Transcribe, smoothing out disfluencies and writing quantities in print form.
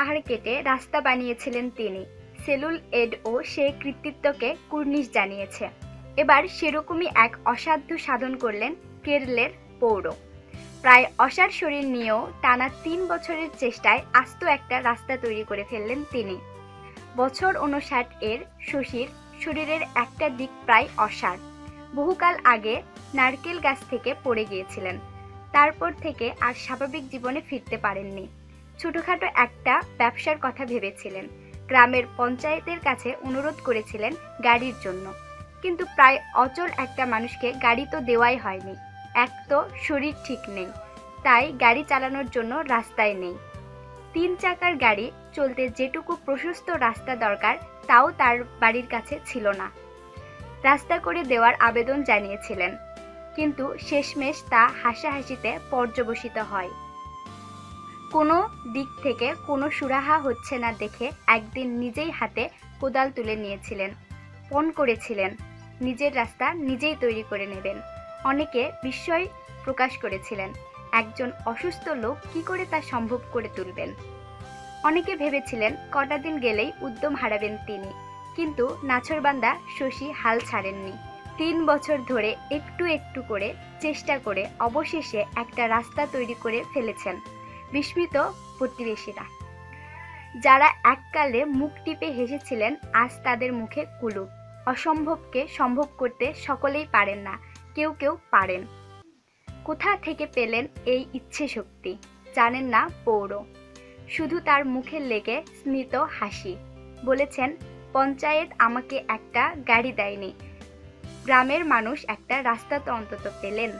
পাহাড় কেটে রাস্তা বানিয়েছিলেন তিনি। সেলুলয়েডও সেই কৃতিত্বকে কুর্নিশ জানিয়েছে। এবার সেরকমই এক অসাধ্য সাধন করলেন কেরলের পৌর। প্রায় অসাড় শরীর নিয়েও টানা ৩ বছরের চেষ্টায় আস্ত একটা রাস্তা তৈরি করে ফেললেন তিনি। বছর ৫৯ এর শশীর শরীরের একটা দিক প্রায় অসাড়। বহুকাল আগে নারকেল গাছ থেকে পড়ে গিয়েছিলেন। তারপর থেকে আর স্বাভাবিক জীবনে ফিরতে পারেননি। ছোটখাটো একটা ব্যবসার কথা ভেবেছিলেন। গ্রামের পঞ্চায়েতের কাছে অনুরোধ করেছিলেন গাড়ির জন্য, কিন্তু প্রায় অচল একটা মানুষকে গাড়ি তো দেওয়াই হয়নি। এক তো শরীর ঠিক নেই, তাই গাড়ি চালানোর জন্য রাস্তায় নেই। ৩ চাকার গাড়ি চলতে যেটুকু প্রশস্ত রাস্তা দরকার তাও তার বাড়ির কাছে ছিল না। রাস্তা করে দেওয়ার আবেদন জানিয়েছিলেন, কিন্তু শেষমেশ তা হাসাহাসিতে পর্যবসিত হয়। কোনো দিক থেকে কোনো সুরাহা হচ্ছে না দেখে একদিন নিজেই হাতে কোদাল তুলে নিয়েছিলেন। পণ করেছিলেন নিজের রাস্তা নিজেই তৈরি করে নেবেন। অনেকে বিস্ময় প্রকাশ করেছিলেন, একজন অসুস্থ লোক কি করে তা সম্ভব করে তুলবেন। অনেকে ভেবেছিলেন কটা দিন গেলেই উদ্যম হারাবেন তিনি, কিন্তু নাছোড়বান্দা শশী হাল ছাড়েননি। ৩ বছর ধরে একটু একটু করে চেষ্টা করে অবশেষে একটা রাস্তা তৈরি করে ফেলেছেন। বিস্মিত প্রতিবেশীরা, যারা এককালে মুখ টিপে হেসেছিলেন, আজ তাদের মুখে কুলুপ। অসম্ভবকে সম্ভব করতে সকলেই পারেন না, কেউ কেউ পারেন। কোথা থেকে পেলেন এই ইচ্ছে শক্তি জানেন না পৌর। শুধু তার মুখে লেগে স্মিত হাসি। বলেছেন, পঞ্চায়েত আমাকে একটা গাড়ি দেয়নি, গ্রামের মানুষ একটা রাস্তা তো অন্তত পেলেন।